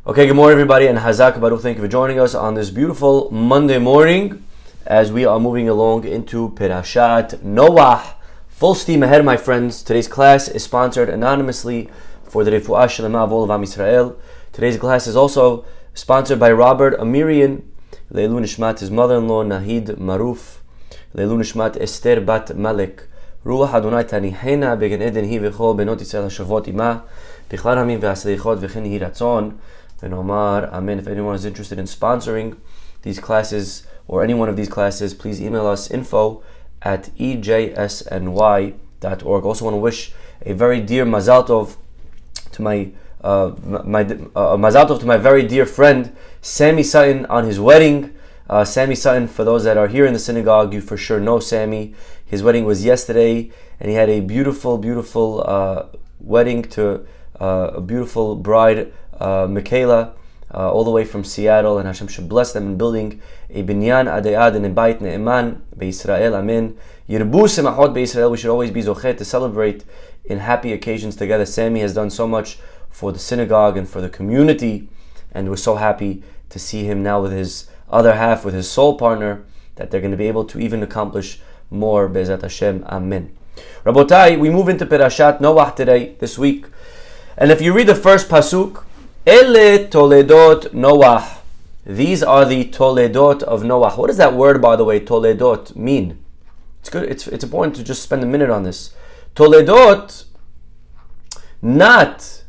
Okay, good morning everybody, and Hazak Baruch, thank you for joining us on this beautiful Monday morning as we are moving along into Perashat Noah. Full steam ahead, my friends. Today's class is sponsored anonymously for the Refuah Shlema of all of Am Yisrael. Today's class is also sponsored by Robert Amirian, Leilu Nishmat, his mother-in-law, Nahid Maruf, Leilu Nishmat, Esther Bat Malek, Ruach Adonai Tanihena, Begen Eden Hi V'chol Benot Yisrael HaShavot Ima, B'chlar Hamim V'Hasleichot V'chen Hi Ratzon, VNoah, Amen. If anyone is interested in sponsoring these classes or any one of these classes, please email us info@ejsny.org. Also want to wish a very dear Mazal Tov to my Mazal Tov to my very dear friend Sammy Sutton on his wedding. Sammy Sutton, for those that are here in the synagogue, you for sure know Sammy. His wedding was yesterday, and he had a beautiful wedding to a beautiful bride, Michaela, all the way from Seattle, and Hashem should bless them in building a binyan adayad and a bayit ne'eman be'Yisrael, amen. Yirbu semachot be'Yisrael. We should always be zochet to celebrate in happy occasions together. Sammy has done so much for the synagogue and for the community, and we're so happy to see him now with his other half, with his soul partner, that they're going to be able to even accomplish more, Be'ezrat Hashem, amen. Rabotai, we move into Perashat Noah today, this week, and if you read the first pasuk, Ele Toledot Noah. These are the Toledot of Noah. What does that word, by the way, Toledot, mean? It's good. It's important to just spend a minute on this. Toledot, not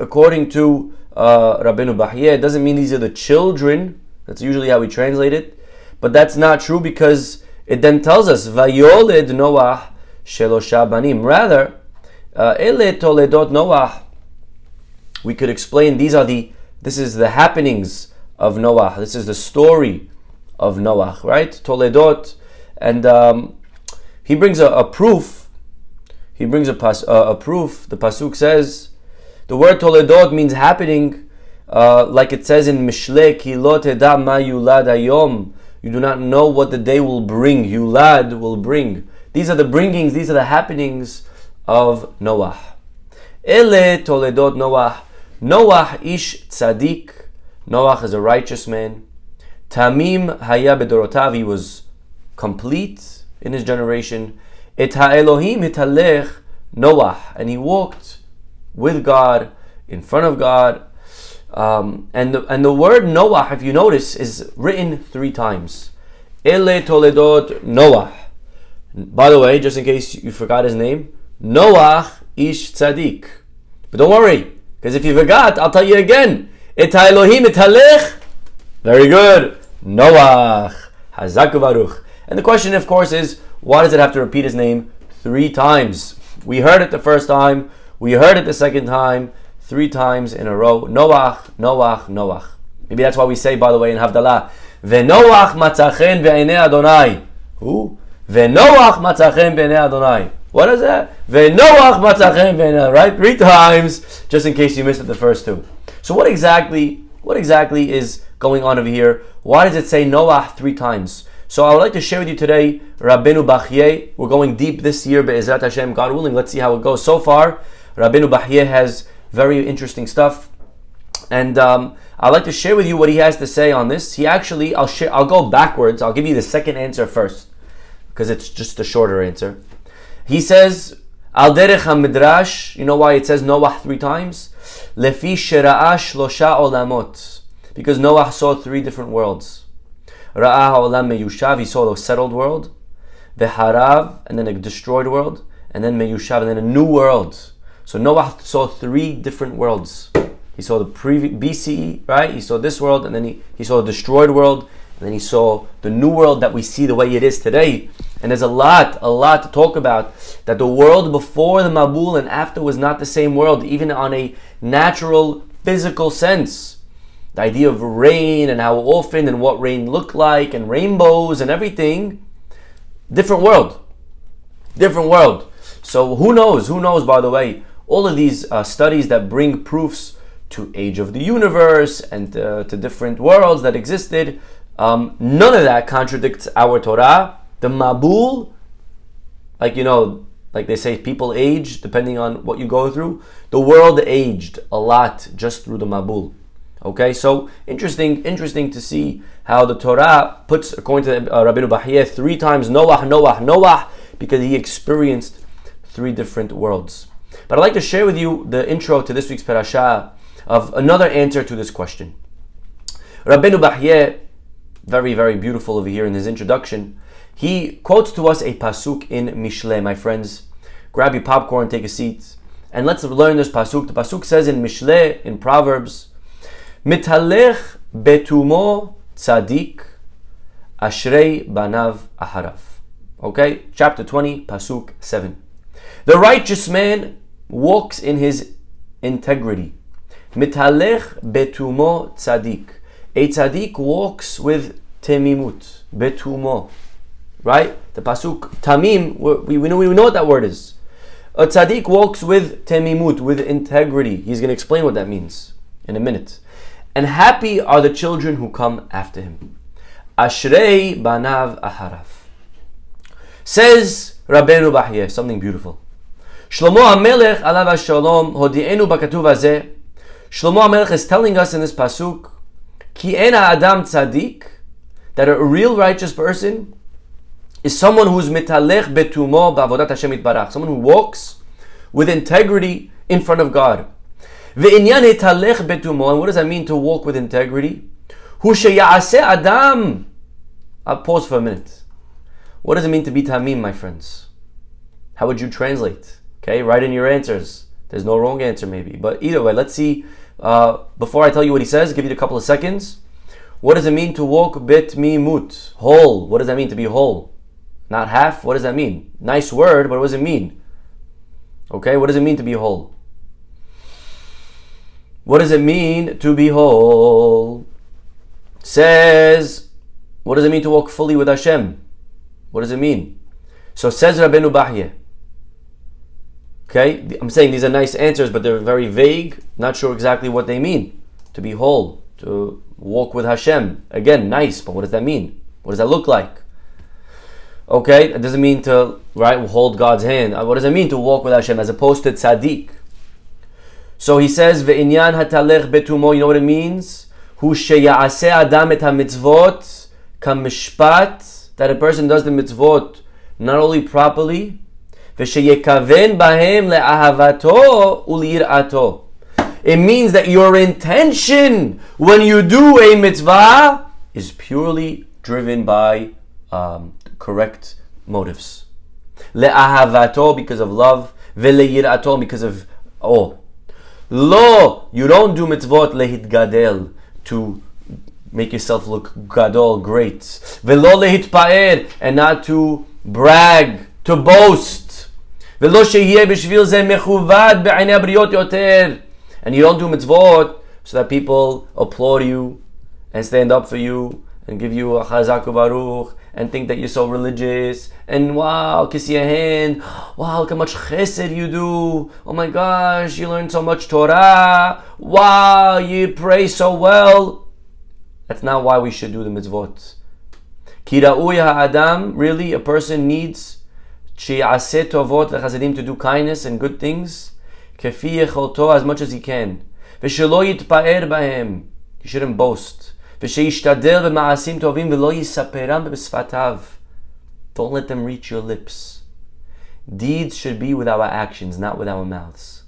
according to Rabbeinu Bahye, it doesn't mean these are the children. That's usually how we translate it. But that's not true, because it then tells us Vayoled Noah Shelosha Banim. Rather, Ele Toledot Noah, we could explain this is the happenings of Noah. This is the story of Noah, right? Toledot, and he brings a proof. He brings a proof. The pasuk says the word Toledot means happening, like it says in Mishle, Ki lo teda ma yulad hayom. You do not know what the day will bring. Yulad will bring. These are the bringings. These are the happenings of Noah. Ele Toledot Noah. Noah ish tzaddik. Noah is a righteous man. Tamim haya bedorotav. He was complete in his generation. Et ha'elohim hitalech Noah. And he walked with God, in front of God. And the word Noah, if you notice, is written 3 times. Ele Toledot Noah. By the way, just in case you forgot his name, Noah ish tzaddik. But don't worry, because if you forgot, I'll tell you again. Et ha'elohim hitalech. Very good. Noah. Hazak Baruch. And the question, of course, is, why does it have to repeat his name 3 times? We heard it the first time. We heard it the second time. 3 times in a row. Noah, Noah, Noah. Maybe that's why we say, by the way, in Havdalah, VNoah matzachen ve'enei Adonai. Who? VNoah matzachen ve'enei Adonai. What is that? VNoah matzachen ve'enei, right? 3 times, just in case you missed it the first 2. So what exactly is going on over here? Why does it say Noah 3 times? So I would like to share with you today Rabbeinu Bahye. We're going deep this year, Be'ezrat Hashem, God willing. Let's see how it goes. So far, Rabbeinu Bahye has very interesting stuff, and I'd like to share with you what he has to say on this. I'll go backwards. I'll give you the second answer first, because it's just a shorter answer. He says, Al derech ha-midrash, you know why it says Noah 3 times? Lefi shera'a shlosha olamot. Because Noah saw 3 different worlds. Ra'a ha'olam meyushav, he saw the settled world. Veharav, and then a destroyed world. And then meyushav, and then a new world. So Noah saw 3 different worlds. He saw the BCE, right? He saw this world, and then he saw the destroyed world, and then he saw the new world that we see the way it is today. And there's a lot to talk about, that the world before the Mabul and after was not the same world, even on a natural, physical sense. The idea of rain and how often and what rain looked like and rainbows and everything. Different world. So who knows, by the way, all of these studies that bring proofs to age of the universe and to different worlds that existed, none of that contradicts our Torah. The Mabul, like they say, people age depending on what you go through. The world aged a lot just through the Mabul. Okay, so interesting to see how the Torah puts, according to Rabbeinu Bahiye, 3 times Noah, because he experienced 3 different worlds. But I'd like to share with you the intro to this week's parasha of another answer to this question. Rabbeinu Bahiye, very, very beautiful over here in his introduction, he quotes to us a pasuk in Mishle. My friends, grab your popcorn, take a seat, and let's learn this pasuk. The pasuk says in Mishle, in Proverbs, Mitalech betumo tzadik, ashrei banav aharav. Okay, chapter 20, pasuk 7. The righteous man walks in his integrity. Mitalech betumo tzadik. A tzaddik walks with temimut, betumo. Right? The pasuk tamim, we know what that word is. A tzaddik walks with temimut, with integrity. He's going to explain what that means in a minute. And happy are the children who come after him. Ashrei banav aharav. Says Rabbeinu Bahiye, something beautiful. Shlomo HaMelech alav hashalom hodi'enu bakatuv hazeh. Shlomo HaMelech is telling us in this pasuk, Ki en ha'adam tzaddik, that a real righteous person is someone who's mitalech betumo ba'avodat Hashem itbarach, someone who walks with integrity in front of God. Ve'inyan hitalech betumo, and what does that mean to walk with integrity? Hu sheya'aseh adam. I'll pause for a minute. What does it mean to be tamim, my friends? How would you translate? Okay, write in your answers. There's no wrong answer maybe, but either way, let's see. Before I tell you what he says, give you a couple of seconds. What does it mean to walk bet mimut? Whole. What does that mean to be whole? Not half. What does that mean? Nice word, but what does it mean? Okay, what does it mean to be whole? What does it mean to be whole? Says, what does it mean to walk fully with Hashem? What does it mean? So says Rabbeinu Bahiye. Okay, I'm saying these are nice answers, but they're very vague. Not sure exactly what they mean. To be whole, to walk with Hashem. Again, nice, but what does that mean? What does that look like? Okay, it doesn't mean to hold God's hand. What does it mean to walk with Hashem as opposed to tzaddik? So he says, "Ve'inyan hatalech betumo." You know what it means? Hu sheya'aseh adam et hamitzvot kamishpat. That a person does the mitzvot not only properly, v'sheyekaven bahem le'ahavato u'li'irato. It means that your intention when you do a mitzvah is purely driven by correct motives. Le'ahavato, because of love. Ve'le'irato, because of awe. Lo, you don't do mitzvot lehitgadel, to make yourself look gadol, great. Velo lehitpaer, and not to brag, to boast. Velo sheyeh b'shvil zeh mechuvad be'einei habriot yoter. And you don't do mitzvot so that people applaud you and stand up for you and give you a chazak u'baruch and think that you're so religious and wow, kiss your hand, wow, look how much chesed you do, oh my gosh, you learn so much Torah, wow, you pray so well. That's not why we should do the mitzvot. Ki ra'uy ha'adam, really, a person needs she'aseh tovot v'chasadim, to do kindness and good things, kefi yecholto, as much as he can. V'shelo yitpa'er bahem, he shouldn't boast. V'sheyishtadel b'ma'asim tovim v'lo yisaperam b'sfatav. Don't let them reach your lips. Deeds should be with our actions, not with our mouths.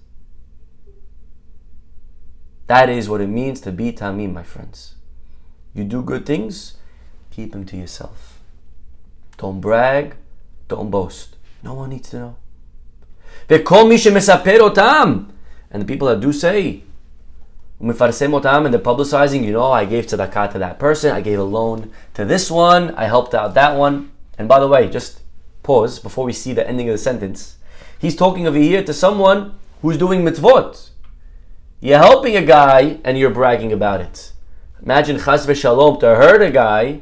That is what it means to be tamim, my friends. You do good things, keep them to yourself. Don't brag, don't boast. No one needs to know. V'kol mi shemesaper otam, and the people that do say, u'mefarsem otam, and they're publicizing, I gave tzedakah to that person, I gave a loan to this one, I helped out that one. And by the way, just pause before we see the ending of the sentence. He's talking over here to someone who's doing mitzvot. You're helping a guy and you're bragging about it. Imagine chas v'shalom to hurt a guy.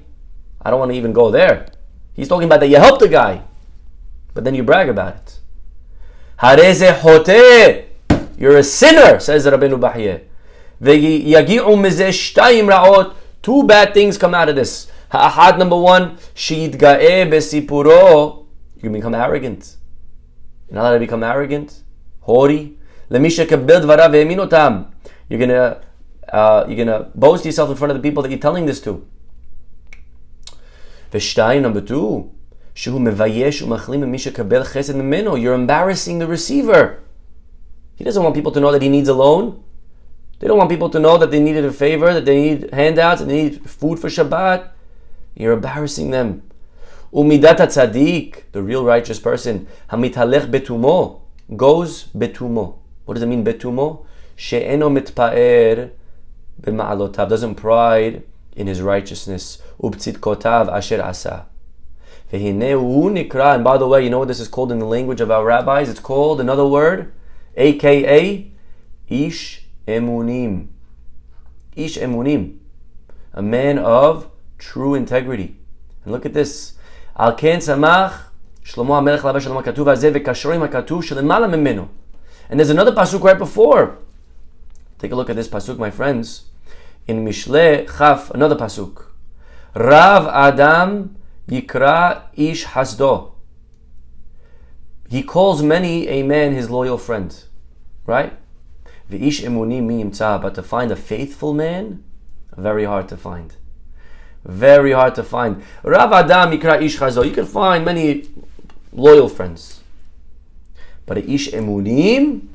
I don't want to even go there. He's talking about that you helped a guy, but then you brag about it. Hareze hoteh, you're a sinner, says Rabbeinu Bahiye. Ve'yagi'u mizeh shtayim ra'ot, 2 bad things come out of this. Ha'ahad, number 1, she'yitga'eh besipuro, you can become arrogant. You're not allowed to become arrogant, haughty. Le'mi shekabel dvarav ve'emin otam, you're going to You're gonna boast yourself in front of the people that you're telling this to. Number 2, you're embarrassing the receiver. He doesn't want people to know that he needs a loan. They don't want people to know that they needed a favor, that they need handouts, that they need food for Shabbat. You're embarrassing them. Umidat tzaddik, the real righteous person, hamitalech betumo, goes betumo. What does it mean betumo? She'eno mitpa'er b'ma'alotav, doesn't pride in his righteousness. Ubtzidkotav asher asa. Vehinehu nikra, and by the way, you know what this is called in the language of our rabbis? It's called another word, aka ish emunim. Ish emunim, a man of true integrity. And look at this. Al ken samach Shlomo HaMelech Lava Shalom HaKatuv Hazeh V'kashro Im HaKatuv Shelemala Mimenu. And there's another pasuk right before. Take a look at this pasuk, my friends. In Mishle Chaf, another pasuk. Rav Adam Yikra Ish Hasdo. He calls many a man his loyal friend. Right? V'ish emuni mi yimtza. But to find a faithful man, very hard to find. Very hard to find. Rav Adam Yikra Ish Hasdo. You can find many loyal friends. But a Ish Emunim,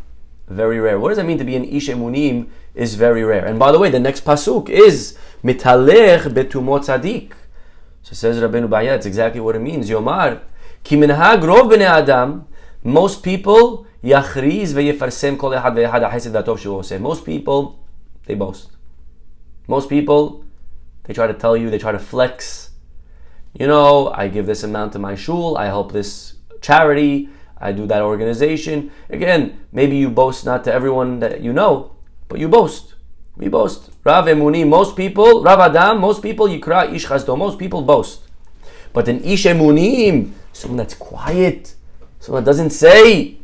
very rare. What does that mean to be an Ish Emunim? Is very rare. And by the way, the next pasuk is Mitalech betumot tzadik. So says Rabbeinu Baya, that's exactly what it means. Yomar, ki minhag rov bnei Adam, most people, yachriz veyefarsem kol echad ve'echad ha'chesed v'atov shehu oseh. Most people, they boast. Most people, they try to tell you, they try to flex. You know, I give this amount to my shul, I help this charity, I do that organization. Again, maybe you boast not to everyone that you know, but you boast. We boast. Rav Emuni, most people, Rav Adam, most people, Yikra Ish Chasdo, most people boast. But an Ish Emunim, someone that's quiet, someone that doesn't say.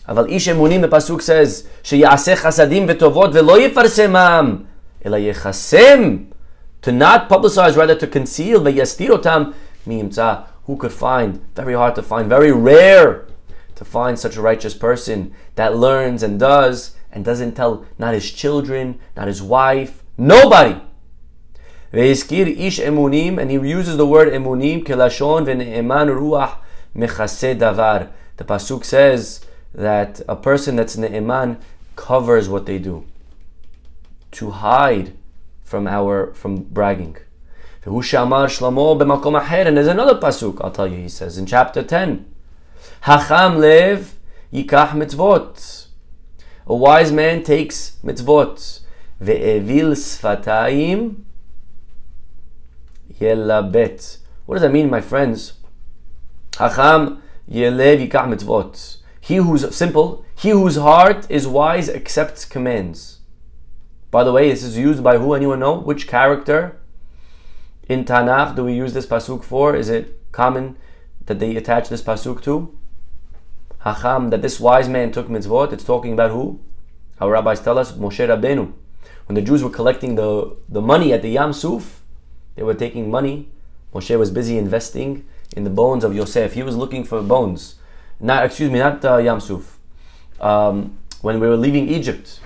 Aval Ish Emunim, the pasuk says, Sheyaseh chasadim v'tovot v'lo yifarsemam, ela yechasem, to not publicize, rather to conceal, v'yastir otam, mi yimtza. Who could find? Very hard to find, very rare to find such a righteous person that learns and doesn't tell not his children, not his wife, nobody. Ve'izkir ish emunim, and he uses the word emunim kelashon ve'ne'eman ruach mechaseh davar. The pasuk says that a person that's ne'eman covers what they do, to hide from bragging. And there's another pasuk, I'll tell you, he says in chapter 10, Hacham lev yikach mitzvot. A wise man takes mitzvot. Ve'evil sfatayim yelabet. What does that mean, my friends? Hacham yelev yikach mitzvot. He whose heart is wise accepts commands. By the way, this is used by who? Anyone know? Which character in Tanakh do we use this pasuk for? Is it common that they attach this pasuk to? Hacham, that this wise man took mitzvot. It's talking about who? Our rabbis tell us, Moshe Rabbeinu. When the Jews were collecting the money at the Yam Suf, they were taking money. Moshe was busy investing in the bones of Yosef. He was looking for bones. Not Yam Suf. When we were leaving Egypt.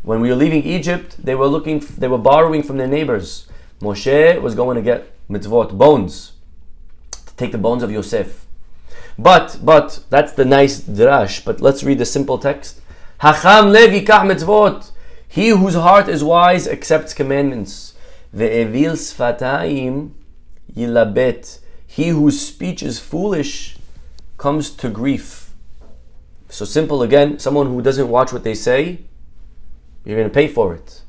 When we were leaving Egypt, they were borrowing from their neighbors. Moshe was going to get mitzvot, bones, to take the bones of Yosef. But that's the nice drash. But let's read the simple text. Hacham lev yikach mitzvot. He whose heart is wise accepts commandments. Ve'evil sfatayim yilabet. He whose speech is foolish comes to grief. So simple again. Someone who doesn't watch what they say, you're going to pay for it.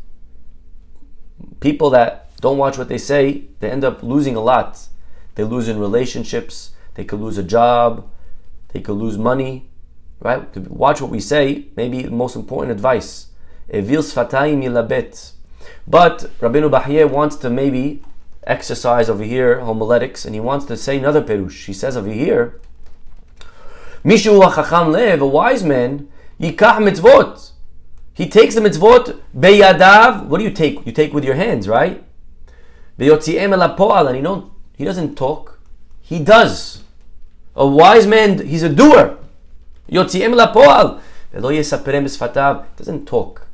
People that don't watch what they say, they end up losing a lot. They lose in relationships. They could lose a job. They could lose money. Right? To watch what we say, maybe the most important advice. Evil sfatayim yilabet. But Rabbeinu Bachye wants to maybe exercise over here homiletics, and he wants to say another perush. He says over here, Mishu hachacham lev, a wise man, yikach mitzvot. He takes the mitzvot beyadav. What do you take? You take with your hands, right? Ve'yotzi'em el ha'po'al, and he doesn't talk. He does. A wise man, he's a doer. Yotzi'em el ha'po'al. Ve'lo yesaperem b'sfatav, doesn't talk.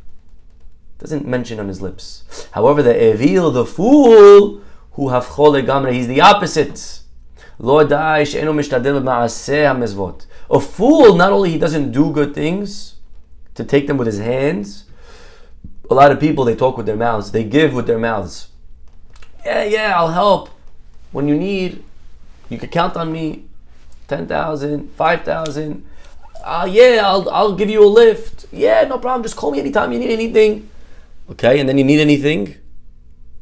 Doesn't mention on his lips. However, the Ariel, the fool, who hafchol legamre, he's the opposite. Lo dai she'eno mishtadel b'ma'aseh hamizvot. A fool, not only he doesn't do good things to take them with his hands. A lot of people, they talk with their mouths. They give with their mouths. Yeah, I'll help. When you need, you can count on me. 10,000, 5,000. I'll give you a lift. Yeah, no problem. Just call me anytime you need anything. Okay, and then you need anything.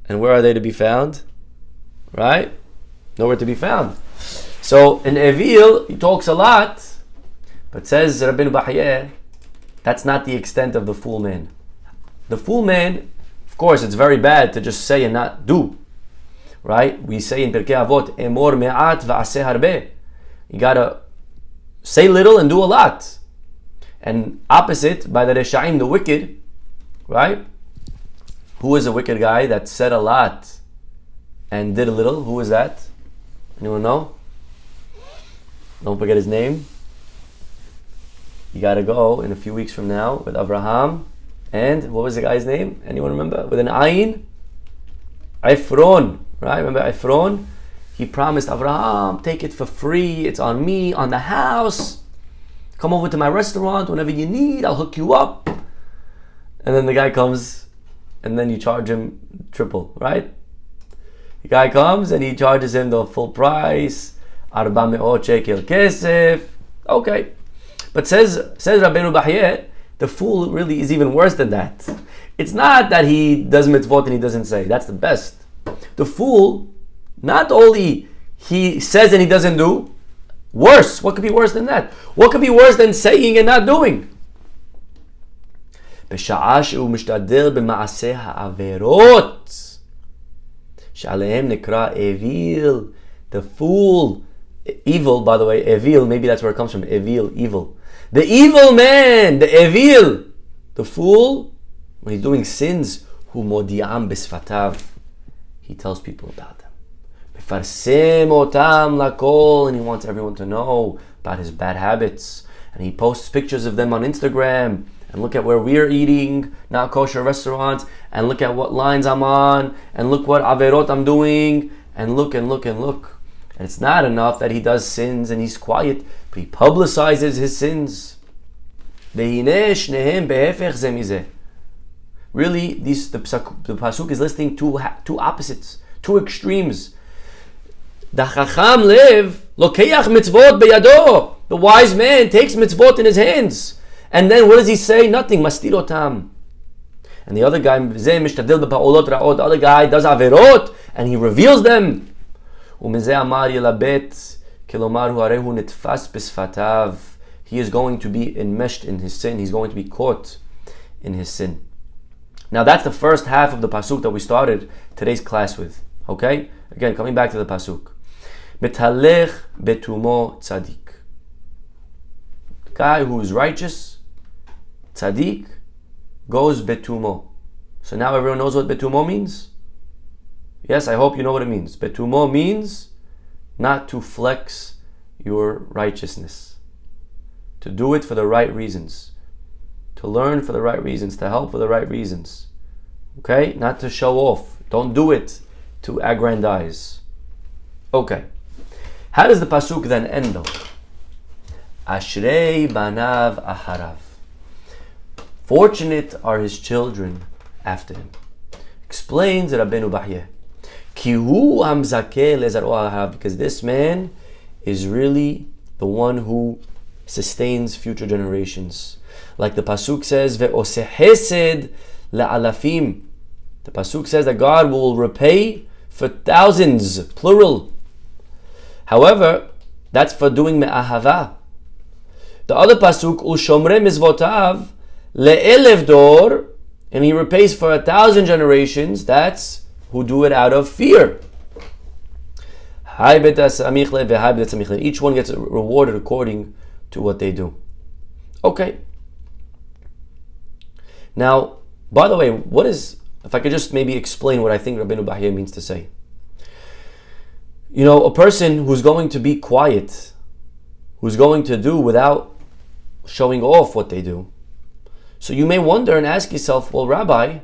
And where are they to be found? Right? Nowhere to be found. So in Ariel, he talks a lot, but says Rabbi Bahye, that's not the extent of the fool man. The fool man, of course, it's very bad to just say and not do. Right? We say in Pirkei Avot, Emor me'at va'aseh harbeh. You gotta say little and do a lot. And opposite, by the Reshaim, the wicked, right? Who is a wicked guy that said a lot and did a little? Who is that? Anyone know? Don't forget his name. You gotta go in a few weeks from now with Abraham. And what was the guy's name? Anyone remember? With an Ayin? Ephron. Right? Remember Ephron? He promised Abraham, take it for free. It's on me, on the house. Come over to my restaurant whenever you need. I'll hook you up. And then the guy comes, and then you charge him triple, right? The guy comes and he charges him the full price. 400 shekel kesef. Okay. But says Rabbeinu Bahye, the fool really is even worse than that. It's not that he does mitzvot and he doesn't say. That's the best. The fool, not only he says and he doesn't do, worse. What could be worse than that? What could be worse than saying and not doing? בשעה שהוא משתדל במעשה העבירות שעליהם נקרא Ariel, the fool. Evil, by the way, Ariel, maybe that's where it comes from. Ariel, evil. The evil man, the Ariel, the fool, when he's doing sins, hu modi'am besfatav, he tells people about them. Mefarsim otam lakol, and he wants everyone to know about his bad habits. And he posts pictures of them on Instagram. And look at where we're eating, not kosher restaurants. And look at what lines I'm on. And look what averot I'm doing. And look and look and look. And it's not enough that he does sins and he's quiet, but he publicizes his sins. Really, the pasuk is listing two opposites, two extremes. The chacham lev lokeach mitzvot beyado. The wise man takes mitzvot in his hands, and then what does he say? Nothing. Mastirotam. And the other guy, the other guy does averot and he reveals them. He is going to be enmeshed in his sin. He's going to be caught in his sin. Now that's the first half of the pasuk that we started today's class with. Okay? Again, coming back to the pasuk. Metalech betumo tzadik. The guy who is righteous, tzadik, goes betumo. So now everyone knows what betumo means? Yes, I hope you know what it means. Betumo means not to flex your righteousness. To do it for the right reasons. To learn for the right reasons. To help for the right reasons. Okay? Not to show off. Don't do it to aggrandize. Okay. How does the pasuk then end though? Ashrei banav aharav. Fortunate are his children after him. Explains Rabbeinu Bahye. Because this man is really the one who sustains future generations. Like the pasuk says, ve'oseh hesed la'alafim. The pasuk says that God will repay for thousands, plural. However, that's for doing me'ahava. The other pasuk, u'shomre mizvotav le'elev dor, and he repays for 1,000 generations. That's who do it out of fear. Each one gets rewarded according to what they do. Okay. Now, by the way, if I could just maybe explain what I think Rabbeinu Bahye means to say. You know, a person who's going to be quiet, who's going to do without showing off what they do. So you may wonder and ask yourself, well, Rabbi,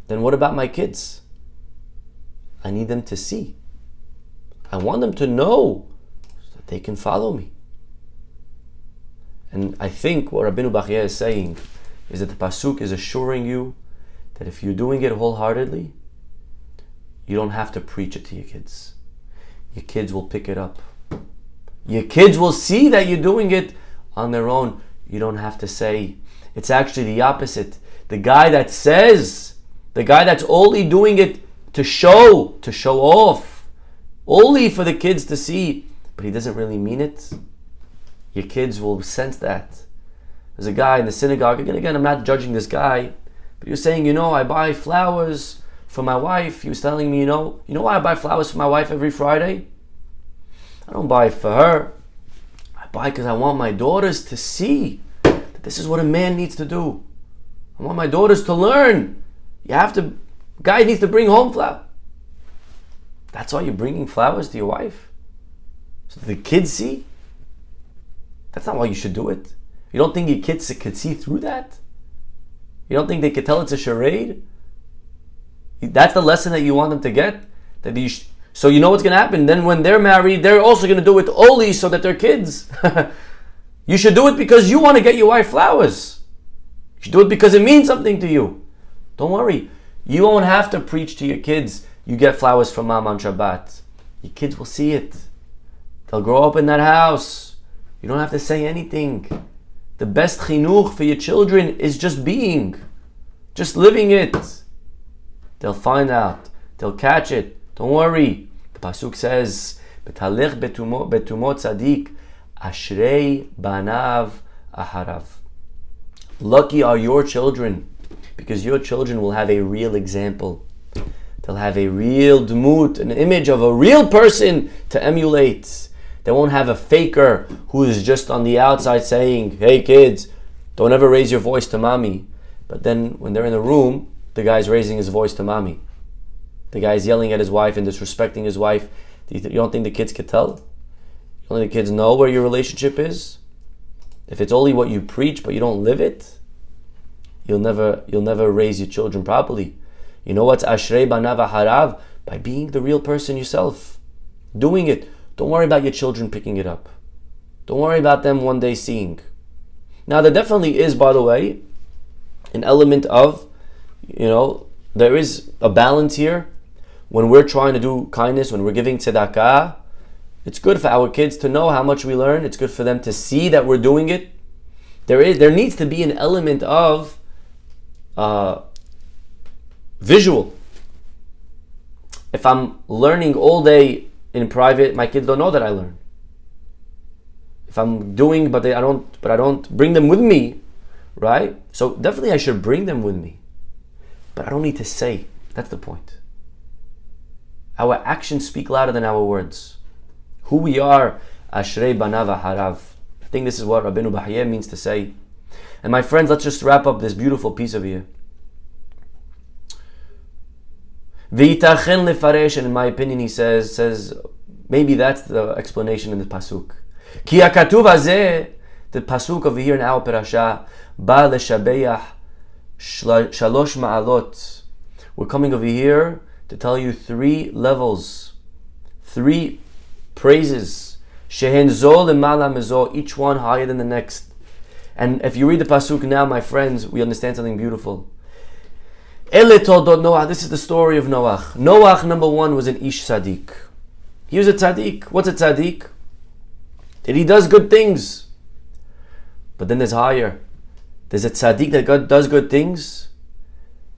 then what about my kids? I need them to see. I want them to know so that they can follow me. And I think what Rabbeinu Bachya is saying is that the Pasuk is assuring you that if you're doing it wholeheartedly, you don't have to preach it to your kids. Your kids will pick it up. Your kids will see that you're doing it on their own. You don't have to say. It's actually the opposite. The guy that's only doing it to show off, only for the kids to see, but he doesn't really mean it, your kids will sense that. There's a guy in the synagogue, again, I'm not judging this guy, but he was saying, I buy flowers for my wife. He was telling me, you know why I buy flowers for my wife every Friday? I don't buy it for her. I buy because I want my daughters to see that this is what a man needs to do. I want my daughters to learn. Guy needs to bring home flowers. That's why you're bringing flowers to your wife? So the kids see? That's not why you should do it. You don't think your kids could see through that? You don't think they could tell it's a charade? That's the lesson that you want them to get? So you know what's going to happen? Then when they're married, they're also going to do it only so that they're kids. You should do it because you want to get your wife flowers. You should do it because it means something to you. Don't worry. You won't have to preach to your kids, you get flowers from mom on Shabbat. Your kids will see it. They'll grow up in that house. You don't have to say anything. The best chinuch for your children is just being. Just living it. They'll find out. They'll catch it. Don't worry. The Pasuk says, B'talech betumo tzadik, ashrei banav aharav. Lucky are your children, because your children will have a real example. They'll have a real dmut, an image of a real person to emulate. They won't have a faker who is just on the outside saying, hey kids, don't ever raise your voice to mommy. But then when they're in the room, the guy's raising his voice to mommy. The guy's yelling at his wife and disrespecting his wife. You don't think the kids could tell? You don't think the kids know where your relationship is? If it's only what you preach but you don't live it, you'll never raise your children properly. You know what's Ashrei Banav Harav? By being the real person yourself. Doing it. Don't worry about your children picking it up. Don't worry about them one day seeing. Now there definitely is, by the way, an element of, there is a balance here. When we're trying to do kindness, when we're giving tzedakah, it's good for our kids to know how much we learn. It's good for them to see that we're doing it. There needs to be an element of visual. If I'm learning all day in private, my kids don't know that I learn. If I'm doing, but I don't bring them with me, right? So definitely I should bring them with me, but I don't need to say. That's the point. Our actions speak louder than our words. Who we are, Ashrei Banav Harav. I think this is what Rabbeinu Bachya means to say. And my friends, let's just wrap up this beautiful piece of here. V'yitachen lefaresh, and in my opinion, he says maybe that's the explanation in the pasuk. Ki hakatuv hazeh, the pasuk over here in our parasha, ba leshabeach shalosh ma'alot. We're coming over here to tell you 3 levels, 3 praises. Shehen zo lemala mezo, each one higher than the next. And if you read the pasuk now, my friends, we understand something beautiful. Ele toldot Noah. This is the story of Noah. Noah, number 1, was an ish tzaddik. He was a tzaddik. What's a tzaddik? That he does good things. But then there's higher. There's a tzaddik that God does good things,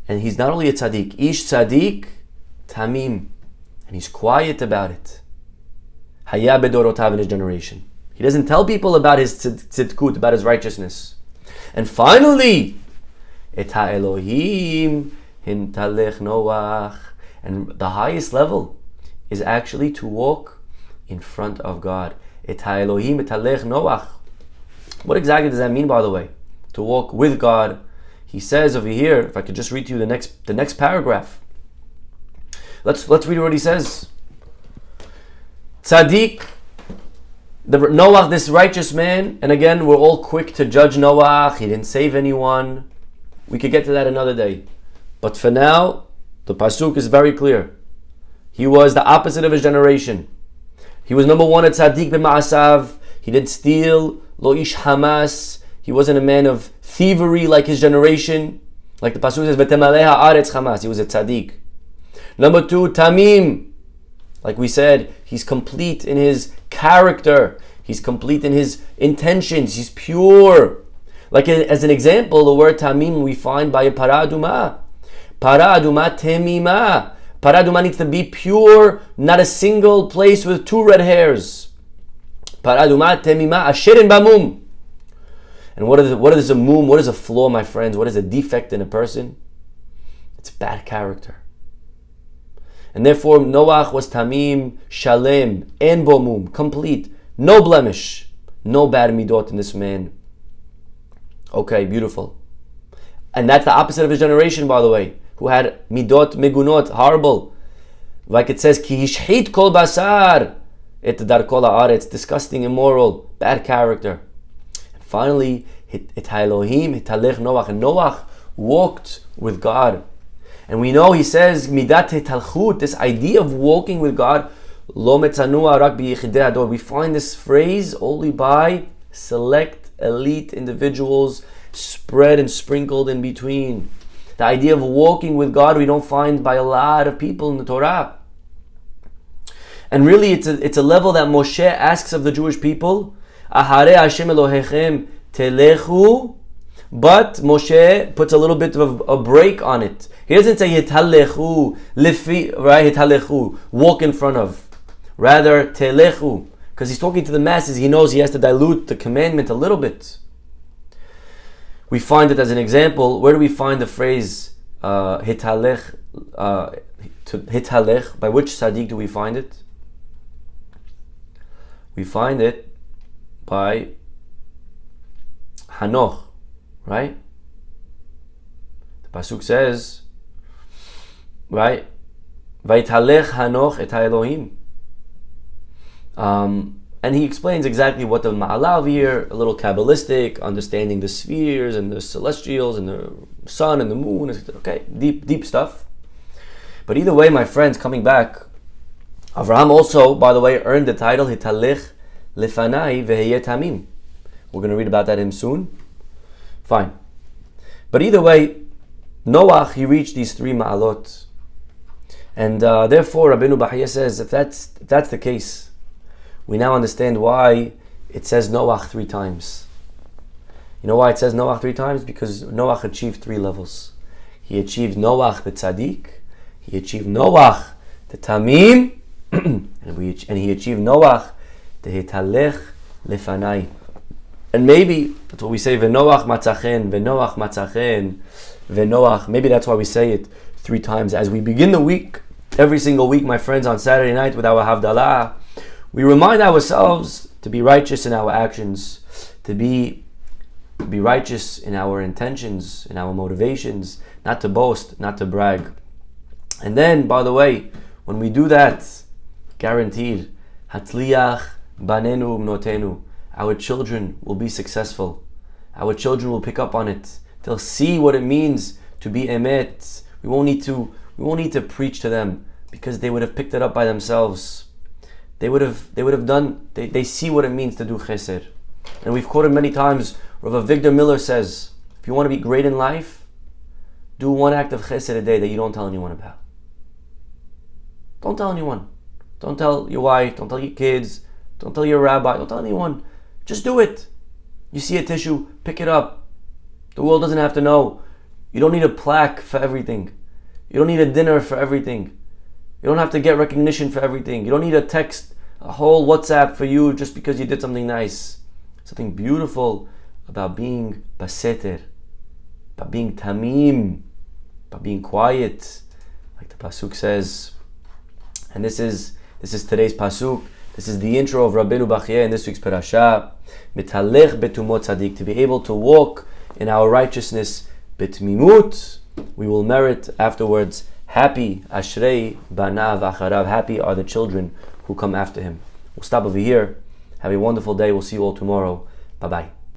and he's not only a tzaddik. Ish tzaddik tamim, and he's quiet about it. Haya bedorotav, in his generation. He doesn't tell people about his tzidkut, about his righteousness. And finally, et ha'elohim hintalech Noach. And the highest level is actually to walk in front of God. Et ha'elohim hintalech Noach. What exactly does that mean, by the way? To walk with God. He says over here, if I could just read to you the next paragraph. Let's read what he says. Tzaddik, Noah, this righteous man, and again, we're all quick to judge Noah. He didn't save anyone. We could get to that another day. But for now, the pasuk is very clear. He was the opposite of his generation. He was number one, a tzaddik b'ma'asav. He didn't steal, lo ish hamas. He wasn't a man of thievery like his generation. Like the pasuk says, v'temaleh ha'aretz hamas. He was a tzaddik. Number two, tamim. Like we said, he's complete in his character. He's complete in his intentions. He's pure. Like as an example, the word tamim we find by a para aduma. Para aduma temima. Para aduma needs to be pure, not a single place with two red hairs. Para aduma temima ashirin bamum. And what is a mum? What is a flaw, my friends? What is a defect in a person? It's bad character. And therefore, Noach was tamim, shalem, en bo mum, complete, no blemish, no bad midot in this man. Okay, beautiful. And that's the opposite of his generation, by the way, who had midot megunot, horrible. Like it says, ki hishhit kol basar, et darkol haaretz, disgusting, immoral, bad character. And finally, it Elohim, it halech Noach, and Noach walked with God. And we know he says, midat hetalchut, this idea of walking with God, lo metzanua rak biyichidei hador. We find this phrase only by select, elite individuals spread and sprinkled in between. The idea of walking with God we don't find by a lot of people in the Torah. And really it's a level that Moshe asks of the Jewish people, Ahare Hashem Elohechem telechu, but Moshe puts a little bit of a break on it. He doesn't say hitalechu, lifi, right? Hitalechu, walk in front of. Rather, telechu, because he's talking to the masses. He knows he has to dilute the commandment a little bit. We find it as an example. Where do we find the phrase hitalech? Hitalech. By which tzaddik do we find it? We find it by Hanoch, right? The pasuk says, right? Vaytalech Hanoch et Elohim. And he explains exactly what the ma'alav here, a little Kabbalistic, understanding the spheres and the celestials and the sun and the moon. Okay, deep stuff. But either way, my friends, coming back, Avraham also, by the way, earned the title Hitalech Lefanai Veheyeh Tamim. We're going to read about that in soon. Fine. But either way, Noach, he reached these three ma'alot. And therefore, Rabbeinu Bahya says, if that's the case, we now understand why it says Noach 3 times. You know why it says Noach 3 times? Because Noach achieved 3 levels. He achieved Noach the tzaddik, he achieved Noach the tamim, and he achieved Noach the hitalech lefanai. And maybe that's what we say, V'Noach matzachen, V'Noach matzachen, V'Noach. Maybe that's why we say it 3 times. As we begin the week, every single week, my friends, on Saturday night with our Havdalah, we remind ourselves to be righteous in our actions, to be righteous in our intentions, in our motivations, not to boast, not to brag. And then, by the way, when we do that, guaranteed, Hatliach banenu mnotenu, our children will be successful. Our children will pick up on it. They'll see what it means to be emet. We won't need to preach to them because they would have picked it up by themselves. They would have done. They see what it means to do chesed. And we've quoted many times. Rabbi Victor Miller says, if you want to be great in life, do 1 act of chesed a day that you don't tell anyone about. Don't tell anyone. Don't tell your wife. Don't tell your kids. Don't tell your rabbi. Don't tell anyone. Just do it. You see a tissue, pick it up. The world doesn't have to know. You don't need a plaque for everything. You don't need a dinner for everything. You don't have to get recognition for everything. You don't need a text, a whole WhatsApp for you just because you did something nice. Something beautiful about being baseter, about being tamim, about being quiet, like the pasuk says. And this is today's pasuk. This is the intro of Rabbeinu Bahya in this week's parasha. Mitalech betumot tzadik, to be able to walk in our righteousness betmimut, we will merit afterwards. Happy ashrei banav acharav. Happy are the children who come after him. We'll stop over here. Have a wonderful day. We'll see you all tomorrow. Bye-bye.